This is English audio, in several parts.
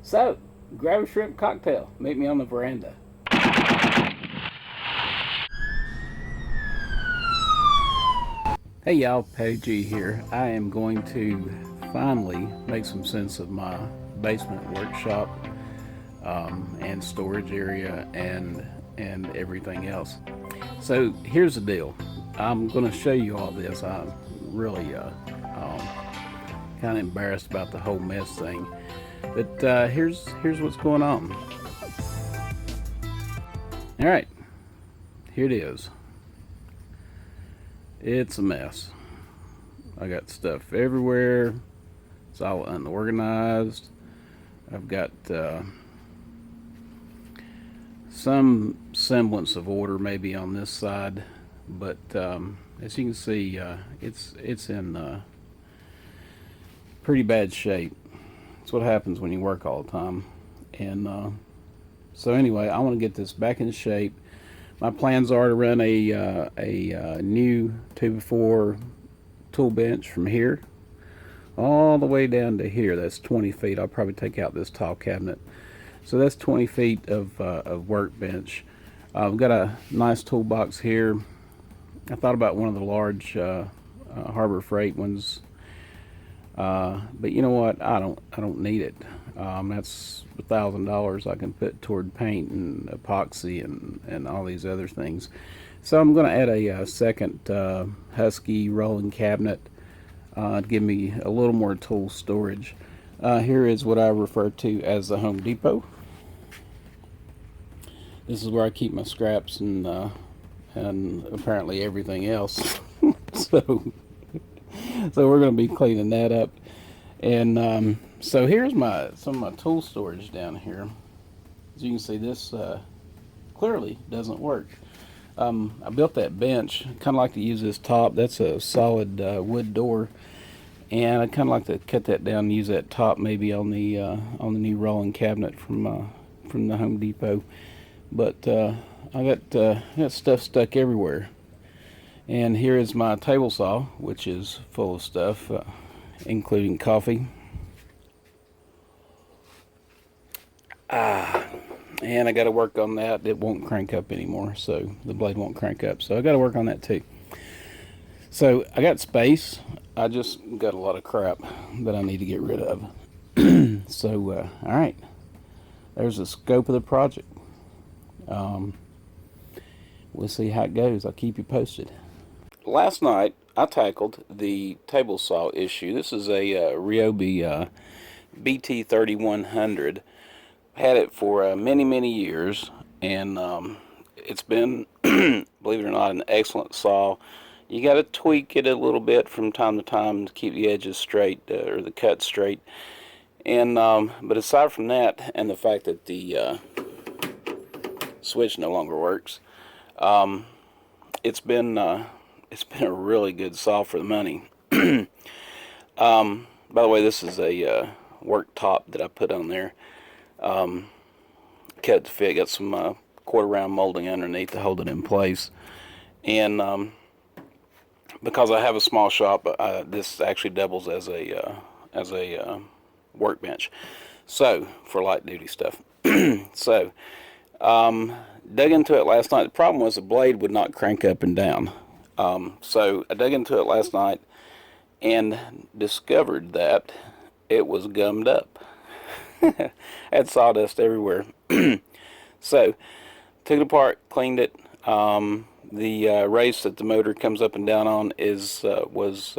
So, grab a shrimp cocktail. Meet me on the veranda. Hey y'all, PaddyG here. I am going to finally make some sense of my basement workshop and storage area and everything else. So here's the deal. I'm going to show you all this. I'm really kind of embarrassed about the whole mess thing, but here's what's going on. All right, here it is. It's a mess. I got stuff everywhere. It's all unorganized. I've got some semblance of order maybe on this side, but as you can see, it's in pretty bad shape. That's what happens when you work all the time. And so anyway, I want to get this back in shape. My plans are to run a new 2x4 tool bench from here all the way down to here. That's 20 feet. I'll probably take out this tall cabinet. So that's 20 feet of workbench. I've got a nice toolbox here. I thought about one of the large Harbor Freight ones, but you know what? I don't need it. That's $1,000 I can put toward paint and epoxy and all these other things. So I'm going to add a second Husky rolling cabinet to give me a little more tool storage. Here is what I refer to as the Home Depot. This is where I keep my scraps and apparently everything else. so we're going to be cleaning that up. And so here's some of my tool storage down here. As you can see, this clearly doesn't work. I built that bench. Kind of like to use this top. That's a solid wood door, and I kind of like to cut that down and use that top maybe on the new rolling cabinet from the Home Depot. But I got stuff stuck everywhere. And here is my table saw, which is full of stuff, including coffee. And I got to work on that. It won't crank up anymore, so the blade won't crank up. So I got to work on that too. So I got space. I just got a lot of crap that I need to get rid of. So all right, there's the scope of the project. We'll see how it goes. I'll keep you posted. Last night I tackled the table saw issue. This is a Ryobi BT3100. Had it for many years, and it's been, believe it or not, an excellent saw. You got to tweak it a little bit from time to time to keep the edges straight, or the cut straight. And but aside from that, and the fact that the switch no longer works, it's been a really good saw for the money. By the way, this is a work top that I put on there. Cut to fit, got some quarter round molding underneath to hold it in place. And because I have a small shop, this actually doubles as a workbench, so for light duty stuff. So dug into it last night. The problem was the blade would not crank up and down. So I dug into it last night and discovered that it was gummed up. Had sawdust everywhere. So took it apart, cleaned it. The race that the motor comes up and down on was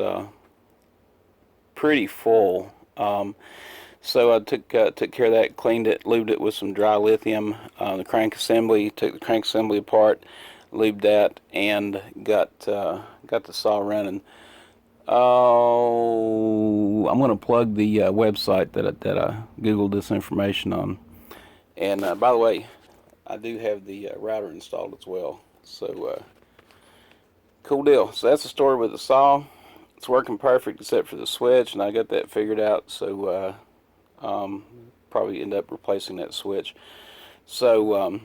pretty full. So I took care of that, cleaned it, lubed it with some dry lithium. The crank assembly, took the crank assembly apart, lubed that, and got the saw running. Oh, I'm going to plug the website that I googled this information on. And by the way, I do have the router installed as well. So cool deal. So that's the story with the saw. It's working perfect except for the switch, and I got that figured out. So probably end up replacing that switch. So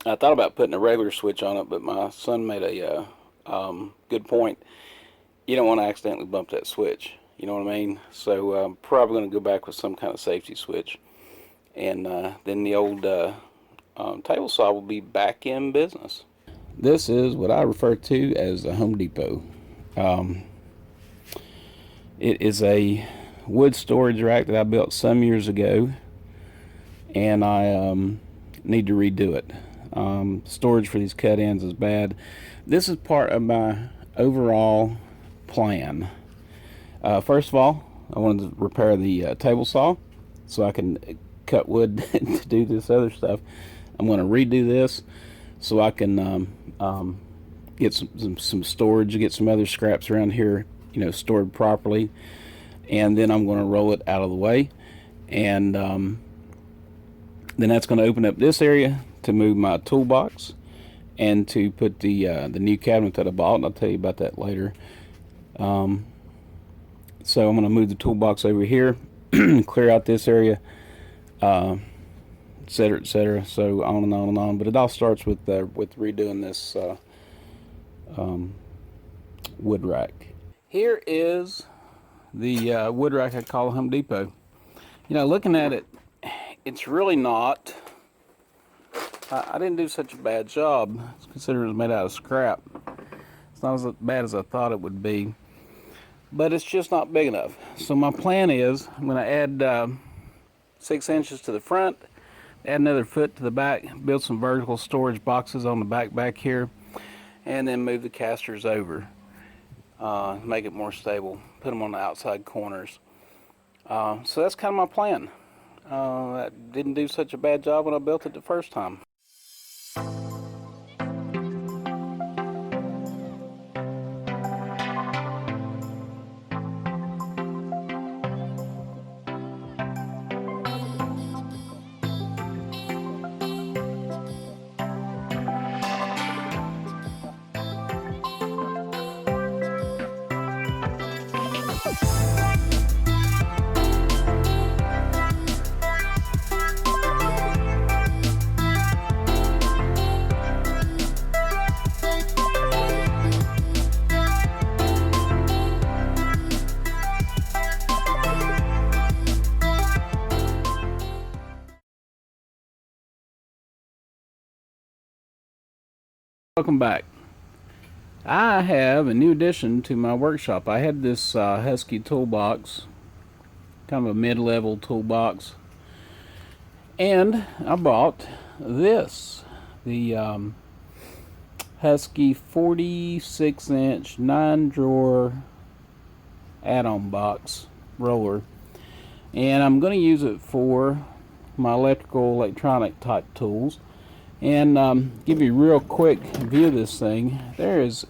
I thought about putting a regular switch on it, but my son made a good point. You don't want to accidentally bump that switch, you know what I mean? So I'm probably going to go back with some kind of safety switch. and then the old table saw will be back in business. This is what I refer to as the Home Depot. It is a wood storage rack that I built some years ago, and I need to redo it. Storage for these cut ends is bad. This is part of my overall plan. First of all, I wanted to repair the table saw so I can cut wood to do this other stuff. I'm going to redo this so I can get some storage, get some other scraps around here, you know, stored properly. And then I'm going to roll it out of the way, and then that's going to open up this area to move my toolbox and to put the new cabinet that I bought, and I'll tell you about that later. So I'm going to move the toolbox over here, clear out this area, etc., etc. So on and on and on. But it all starts with redoing this wood rack. Here is the wood rack I call Home Depot. You know, looking at it, it's really not. I didn't do such a bad job. It's considered it was made out of scrap. It's not as bad as I thought it would be, but it's just not big enough. So my plan is I'm going to add 6 inches to the front, add another foot to the back, build some vertical storage boxes on the back here, and then move the casters over, make it more stable, put them on the outside corners. So that's kind of my plan. I didn't do such a bad job when I built it the first time. Welcome back. I have a new addition to my workshop. I had this Husky toolbox, kind of a mid-level toolbox, and I bought this, the Husky 46-inch 9-drawer add-on box roller, and I'm going to use it for my electronic type tools. And give you a real quick view of this thing. There is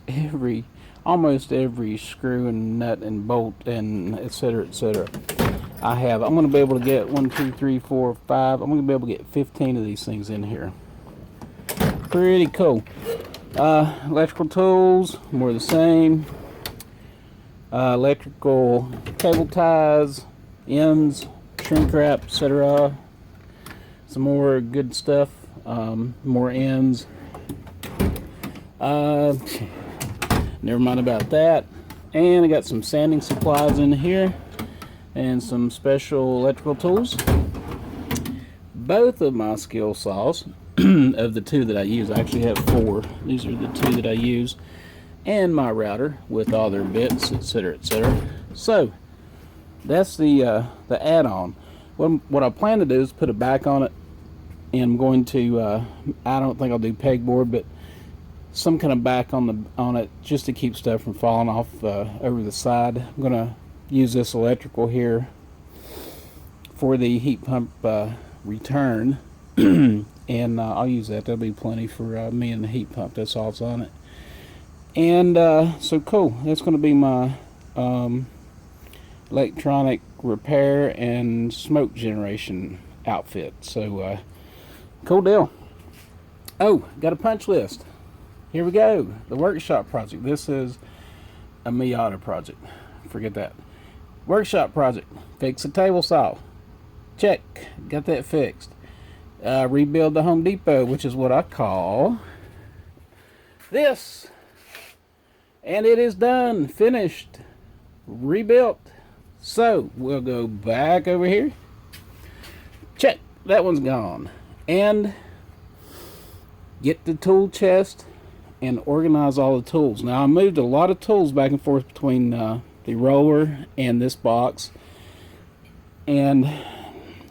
almost every screw and nut and bolt and etc. I have. I'm going to be able to get 1, 2, 3, 4, 5. I'm going to be able to get 15 of these things in here. Pretty cool. Electrical tools, more of the same. Electrical cable ties, ends, shrink wrap, etc. Some more good stuff. More ends. Never mind about that. And I got some sanding supplies in here and some special electrical tools. Both of my skill saws, of the 2 that I use, I actually have 4. These are the 2 that I use, and my router with all their bits, etc., etc. So that's the add-on. What I plan to do is put a back on it. And I'm going to, I don't think I'll do pegboard, but some kind of back on it just to keep stuff from falling off over the side. I'm going to use this electrical here for the heat pump return, and I'll use that. That'll be plenty for me and the heat pump. That's all's on it. And so cool. That's going to be my electronic repair and smoke generation outfit. So cool deal. Oh, got a punch list. Here we go. The workshop project. This is a Miata project. Forget that. Workshop project. Fix a table saw. Check. Got that fixed. Rebuild the Home Depot, which is what I call this. And it is done. Finished. Rebuilt. So we'll go back over here. Check. that one's gone. And get the tool chest and organize all the tools. Now I moved a lot of tools back and forth between the roller and this box, and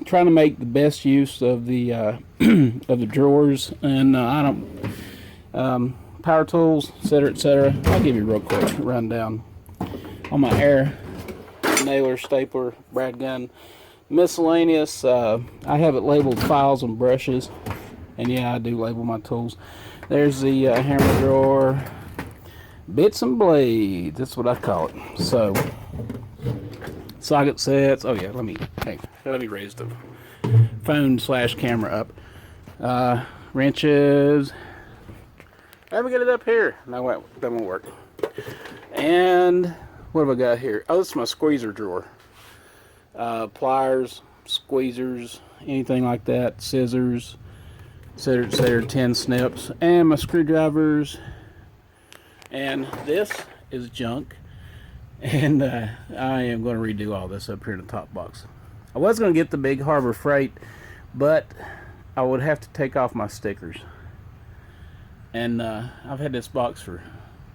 trying to make the best use of the of the drawers, and I don't power tools, etc., etc. I'll give you a real quick rundown on my air nailer, stapler, brad gun, miscellaneous. I have it labeled files and brushes, and yeah, I do label my tools. There's the hammer drawer, bits and blades. That's what I call it. So socket sets. Oh yeah, let me raise the phone / camera up. Wrenches. Let me get it up here. No, wait, that won't work. And what have I got here? Oh, this is my squeezer drawer. Pliers, squeezers, anything like that, scissors, etc., etc., tin snips, and my screwdrivers. And this is junk, and I am going to redo all this up here in the top box. I was going to get the big Harbor Freight, but I would have to take off my stickers. And I've had this box for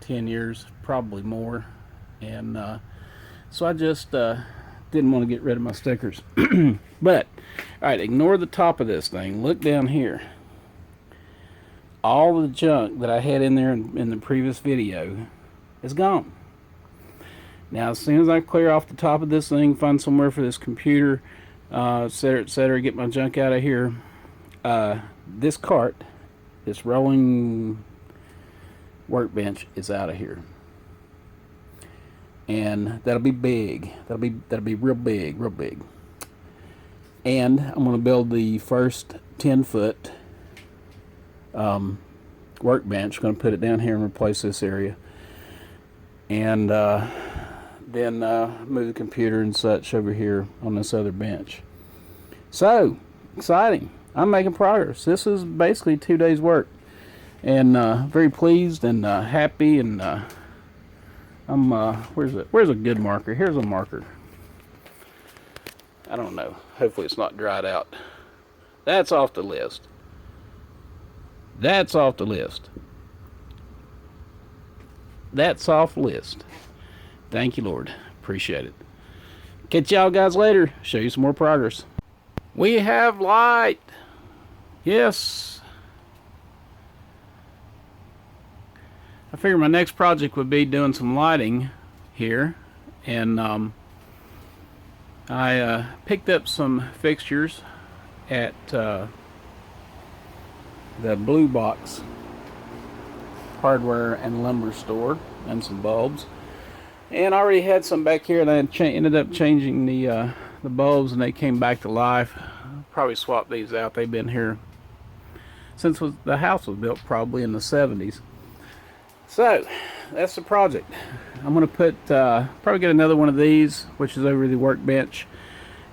10 years, probably more, and so I just didn't want to get rid of my stickers. But alright, ignore the top of this thing. Look down here. All the junk that I had in there in the previous video is gone. Now as soon as I clear off the top of this thing, find somewhere for this computer, etc., etc., get my junk out of here, this cart, this rolling workbench, is out of here. And that'll be big. That'll be real big, real big. And I'm going to build the first 10-foot workbench. Going to put it down here and replace this area, and then move the computer and such over here on this other bench. So exciting! I'm making progress. This is basically 2 days work, and very pleased and happy, and I'm where's a good marker? Here's a marker. I don't know. Hopefully it's not dried out. That's off the list. That's off the list. That's off the list. Thank you, Lord. Appreciate it. Catch y'all guys later. Show you some more progress. We have light. Yes. I figured my next project would be doing some lighting here, and I picked up some fixtures at the Blue Box hardware and lumber store, and some bulbs, and I already had some back here, and I ended up changing the bulbs, and they came back to life. I'll probably swap these out. They've been here since the house was built, probably in the 70s. So that's the project. I'm going to put probably get another one of these, which is over the workbench,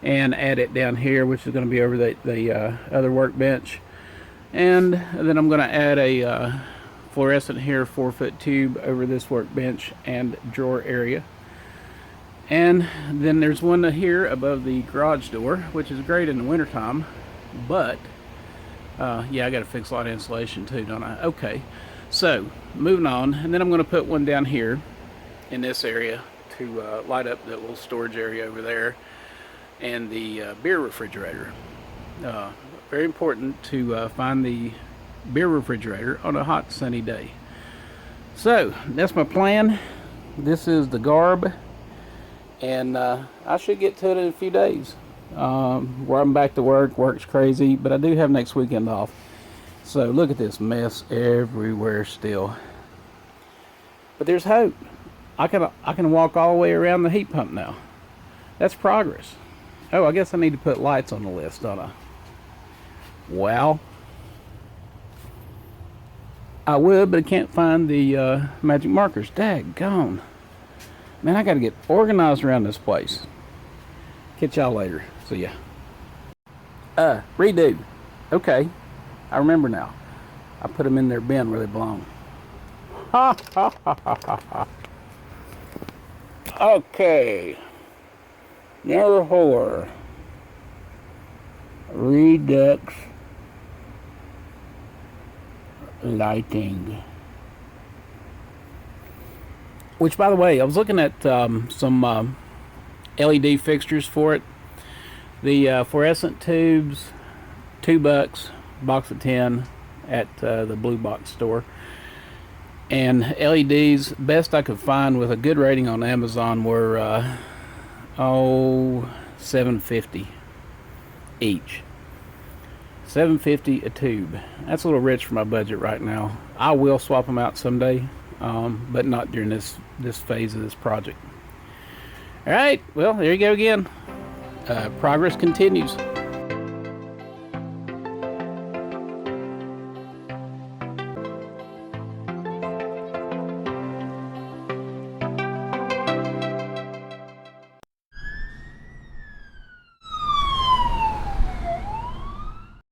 and add it down here, which is going to be over the other workbench. And then I'm going to add a fluorescent here 4-foot tube over this workbench and drawer area. And then there's one here above the garage door, which is great in the wintertime, but yeah, I got to fix a lot of insulation too, don't I? Okay, so moving on, and then I'm going to put one down here in this area to light up that little storage area over there, and the beer refrigerator. Very important to find the beer refrigerator on a hot sunny day. So that's my plan. This is the garb, and I should get to it in a few days, where I'm back to work. Work's crazy, but I do have next weekend off. So look at this mess everywhere still, but there's hope. I can walk all the way around the heat pump now. That's progress. Oh, I guess I need to put lights on the list, don't I? Well, I would, but I can't find the magic markers. Daggone. Man, I gotta get organized around this place. Catch y'all later. See ya. Redo. Okay, I remember now. I put them in their bin where they belong. Ha ha ha ha ha ha. Okay. Another whore. Redux lighting. Which, by the way, I was looking at some LED fixtures for it. The fluorescent tubes, $2, box of 10 at the Blue Box store. And LEDs, best I could find with a good rating on Amazon were $7.50 each. $7.50 a tube. That's a little rich for my budget right now. I will swap them out someday, but not during this phase of this project. All right, well, there you go again. Progress continues.